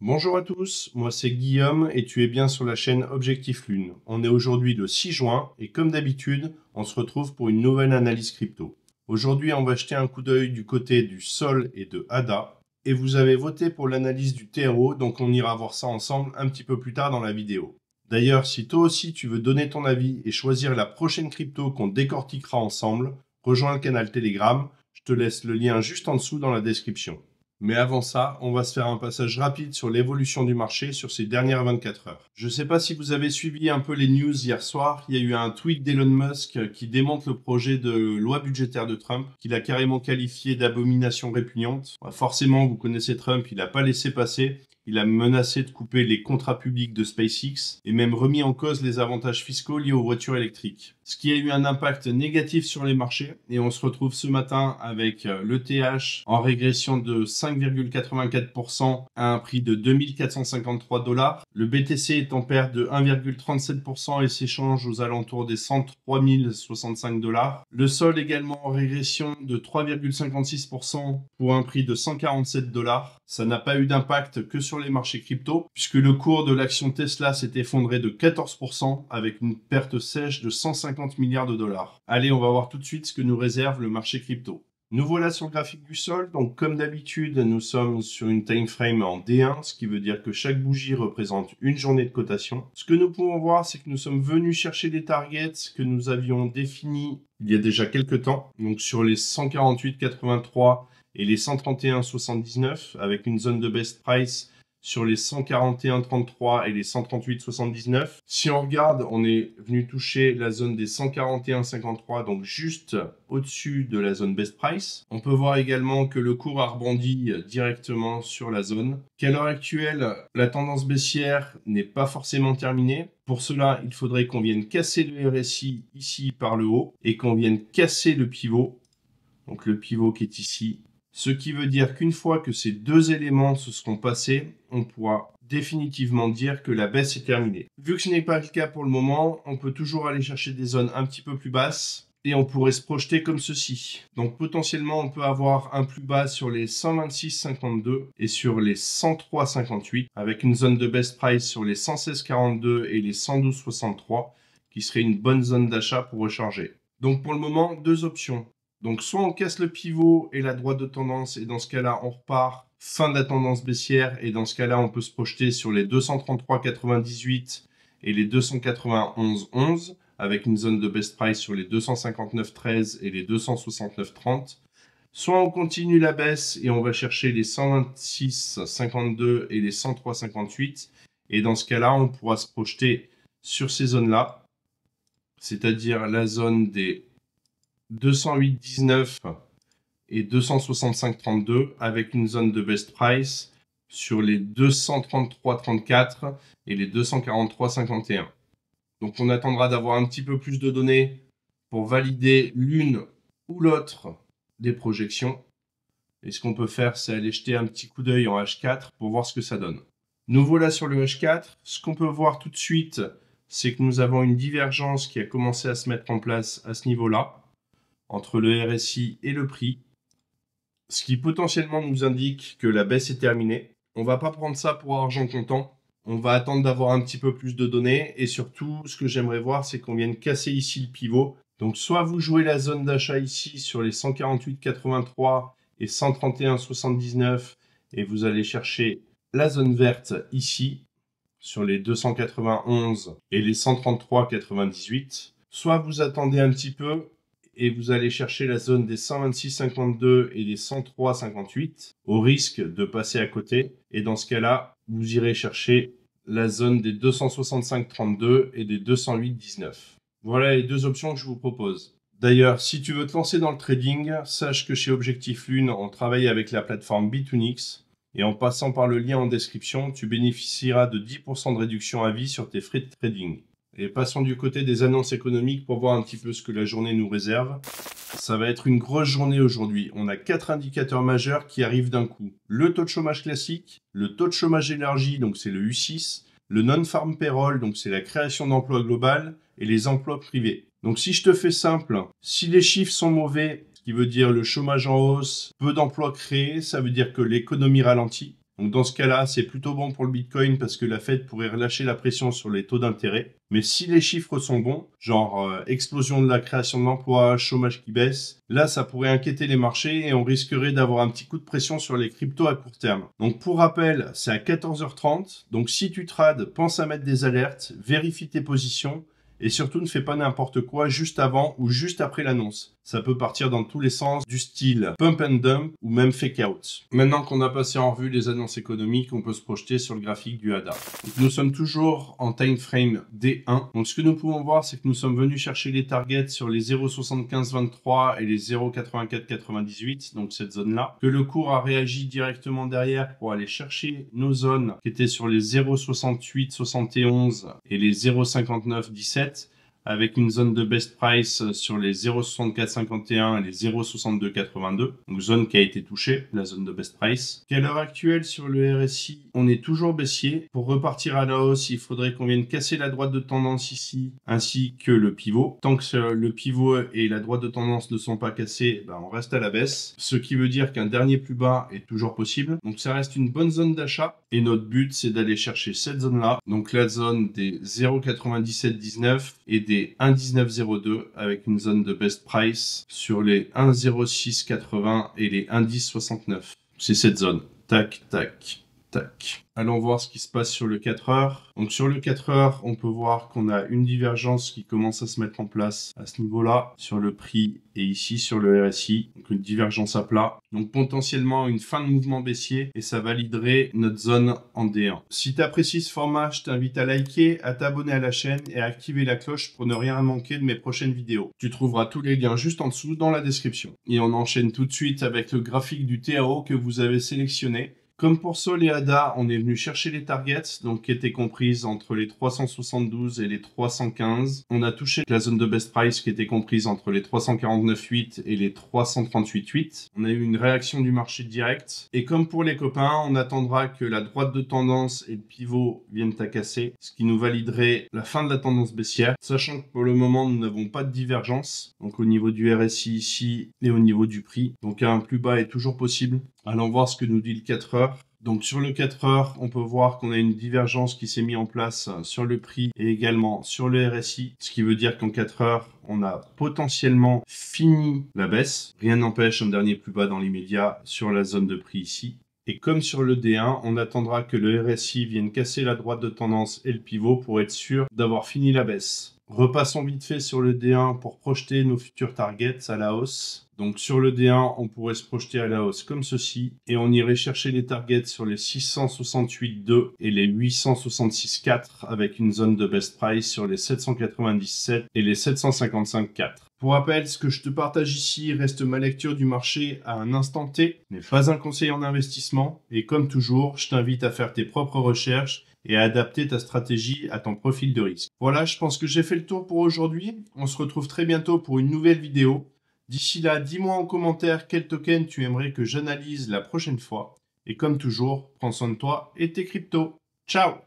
Bonjour à tous, moi c'est Guillaume et tu es bien sur la chaîne Objectif Lune. On est aujourd'hui le 6 juin et comme d'habitude, on se retrouve pour une nouvelle analyse crypto. Aujourd'hui, on va jeter un coup d'œil du côté du Sol et de ADA. Et vous avez voté pour l'analyse du TRO, donc on ira voir ça ensemble un petit peu plus tard dans la vidéo. D'ailleurs, si toi aussi tu veux donner ton avis et choisir la prochaine crypto qu'on décortiquera ensemble, rejoins le canal Telegram, je te laisse le lien juste en dessous dans la description. Mais avant ça, on va se faire un passage rapide sur l'évolution du marché sur ces dernières 24 heures. Je ne sais pas si vous avez suivi un peu les news hier soir, il y a eu un tweet d'Elon Musk qui démonte le projet de loi budgétaire de Trump, qu'il a carrément qualifié d'abomination répugnante. Forcément, vous connaissez Trump, il n'a pas laissé passer. Il a menacé de couper les contrats publics de SpaceX et même remis en cause les avantages fiscaux liés aux voitures électriques. Ce qui a eu un impact négatif sur les marchés et on se retrouve ce matin avec l'ETH en régression de 5,84% à un prix de 2453 $. Le BTC est en perte de 1,37% et s'échange aux alentours des 103 065 $. Le Sol également en régression de 3,56% pour un prix de 147 $. Ça n'a pas eu d'impact que sur les marchés crypto, puisque le cours de l'action Tesla s'est effondré de 14% avec une perte sèche de 150 milliards de dollars. Allez, on va voir tout de suite ce que nous réserve le marché crypto. Nous voilà sur le graphique du Sol, donc comme d'habitude, nous sommes sur une time frame en D1, ce qui veut dire que chaque bougie représente une journée de cotation. Ce que nous pouvons voir, c'est que nous sommes venus chercher des targets que nous avions définis il y a déjà quelques temps, donc sur les 148,83 et les 131,79 avec une zone de best price sur les 141,33 et les 138,79. Si on regarde, on est venu toucher la zone des 141,53, donc juste au-dessus de la zone best price. On peut voir également que le cours a rebondi directement sur la zone. Qu'à l'heure actuelle, la tendance baissière n'est pas forcément terminée. Pour cela, il faudrait qu'on vienne casser le RSI ici par le haut et qu'on vienne casser le pivot. Donc le pivot qui est ici. Ce qui veut dire qu'une fois que ces deux éléments se seront passés, on pourra définitivement dire que la baisse est terminée. Vu que ce n'est pas le cas pour le moment, on peut toujours aller chercher des zones un petit peu plus basses et on pourrait se projeter comme ceci. Donc potentiellement, on peut avoir un plus bas sur les 126,52 et sur les 103,58 avec une zone de best price sur les 116,42 et les 112,63 qui serait une bonne zone d'achat pour recharger. Donc pour le moment, deux options. Donc soit on casse le pivot et la droite de tendance et dans ce cas-là on repart fin de la tendance baissière et dans ce cas-là on peut se projeter sur les 233,98 et les 291,11 avec une zone de best price sur les 259,13 et les 269,30. Soit on continue la baisse et on va chercher les 126,52 et les 103,58 et dans ce cas-là on pourra se projeter sur ces zones-là, c'est-à-dire la zone des 208,19 et 265,32 avec une zone de best price sur les 233,34 et les 243,51. Donc on attendra d'avoir un petit peu plus de données pour valider l'une ou l'autre des projections. Et ce qu'on peut faire, c'est aller jeter un petit coup d'œil en H4 pour voir ce que ça donne. Nous voilà sur le H4. Ce qu'on peut voir tout de suite, c'est que nous avons une divergence qui a commencé à se mettre en place à ce niveau-là, entre le RSI et le prix, ce qui potentiellement nous indique que la baisse est terminée. On ne va pas prendre ça pour argent comptant. On va attendre d'avoir un petit peu plus de données et surtout, ce que j'aimerais voir, c'est qu'on vienne casser ici le pivot. Donc, soit vous jouez la zone d'achat ici sur les 148,83 et 131,79 et vous allez chercher la zone verte ici sur les 291 et les 133,98. Soit vous attendez un petit peu et vous allez chercher la zone des 126,52 et des 103,58 au risque de passer à côté. Et dans ce cas-là, vous irez chercher la zone des 265,32 et des 208,19. Voilà les deux options que je vous propose. D'ailleurs, si tu veux te lancer dans le trading, sache que chez Objectif Lune, on travaille avec la plateforme Bitunix. Et en passant par le lien en description, tu bénéficieras de 10% de réduction à vie sur tes frais de trading. Et passons du côté des annonces économiques pour voir un petit peu ce que la journée nous réserve. Ça va être une grosse journée aujourd'hui. On a 4 indicateurs majeurs qui arrivent d'un coup. Le taux de chômage classique, le taux de chômage élargi, donc c'est le U6, le non-farm payroll, donc c'est la création d'emplois globales, et les emplois privés. Donc si je te fais simple, si les chiffres sont mauvais, ce qui veut dire le chômage en hausse, peu d'emplois créés, ça veut dire que l'économie ralentit. Donc dans ce cas-là, c'est plutôt bon pour le Bitcoin parce que la Fed pourrait relâcher la pression sur les taux d'intérêt. Mais si les chiffres sont bons, genre explosion de la création d'emplois, chômage qui baisse, là ça pourrait inquiéter les marchés et on risquerait d'avoir un petit coup de pression sur les cryptos à court terme. Donc pour rappel, c'est à 14h30. Donc si tu trades, pense à mettre des alertes, vérifie tes positions. Et surtout, ne fais pas n'importe quoi juste avant ou juste après l'annonce. Ça peut partir dans tous les sens, du style pump and dump ou même fake out. Maintenant qu'on a passé en revue les annonces économiques, on peut se projeter sur le graphique du ADA. Donc, nous sommes toujours en time frame D1. Donc ce que nous pouvons voir, c'est que nous sommes venus chercher les targets sur les 0,7523 et les 0,8498, donc cette zone-là. Que le cours a réagi directement derrière pour aller chercher nos zones qui étaient sur les 0,6871 et les 0,5917. Avec une zone de best price sur les 0,6451 et les 0,6282, donc zone qui a été touchée, la zone de best price. Qu'à l'heure actuelle sur le RSI, on est toujours baissier. Pour repartir à la hausse, il faudrait qu'on vienne casser la droite de tendance ici, ainsi que le pivot. Tant que le pivot et la droite de tendance ne sont pas cassés, on reste à la baisse. Ce qui veut dire qu'un dernier plus bas est toujours possible. Donc ça reste une bonne zone d'achat. Et notre but, c'est d'aller chercher cette zone-là. Donc la zone des 0,9719 et des 1,1902 avec une zone de best price sur les 1,0680 et les 1,1069. C'est cette zone. Tac, tac, tac. Allons voir ce qui se passe sur le 4 heures. Donc sur le 4 heures, on peut voir qu'on a une divergence qui commence à se mettre en place à ce niveau-là, sur le prix et ici sur le RSI. Donc une divergence à plat. Donc potentiellement une fin de mouvement baissier et ça validerait notre zone en D1. Si tu apprécies ce format, je t'invite à liker, à t'abonner à la chaîne et à activer la cloche pour ne rien manquer de mes prochaines vidéos. Tu trouveras tous les liens juste en dessous dans la description. Et on enchaîne tout de suite avec le graphique du TAO que vous avez sélectionné. Comme pour Sol et ADA, on est venu chercher les targets, donc qui étaient comprises entre les 372 et les 315. On a touché la zone de best price qui était comprise entre les 349,8 et les 338,8. On a eu une réaction du marché direct. Et comme pour les copains, on attendra que la droite de tendance et le pivot viennent à casser, ce qui nous validerait la fin de la tendance baissière, sachant que pour le moment, nous n'avons pas de divergence. Donc au niveau du RSI ici et au niveau du prix. Donc un plus bas est toujours possible. Allons voir ce que nous dit le 4 heures. Donc sur le 4 heures, on peut voir qu'on a une divergence qui s'est mise en place sur le prix et également sur le RSI. Ce qui veut dire qu'en 4 heures, on a potentiellement fini la baisse. Rien n'empêche un dernier plus bas dans l'immédiat sur la zone de prix ici. Et comme sur le D1, on attendra que le RSI vienne casser la droite de tendance et le pivot pour être sûr d'avoir fini la baisse. Repassons vite fait sur le D1 pour projeter nos futurs targets à la hausse. Donc sur le D1, on pourrait se projeter à la hausse comme ceci. Et on irait chercher les targets sur les 668,2 et les 866,4 avec une zone de best price sur les 797 et les 755,4. Pour rappel, ce que je te partage ici reste ma lecture du marché à un instant T, n'est pas un conseil en investissement. Et comme toujours, je t'invite à faire tes propres recherches et à adapter ta stratégie à ton profil de risque. Voilà, je pense que j'ai fait le tour pour aujourd'hui. On se retrouve très bientôt pour une nouvelle vidéo. D'ici là, dis-moi en commentaire quel token tu aimerais que j'analyse la prochaine fois. Et comme toujours, prends soin de toi et tes cryptos. Ciao!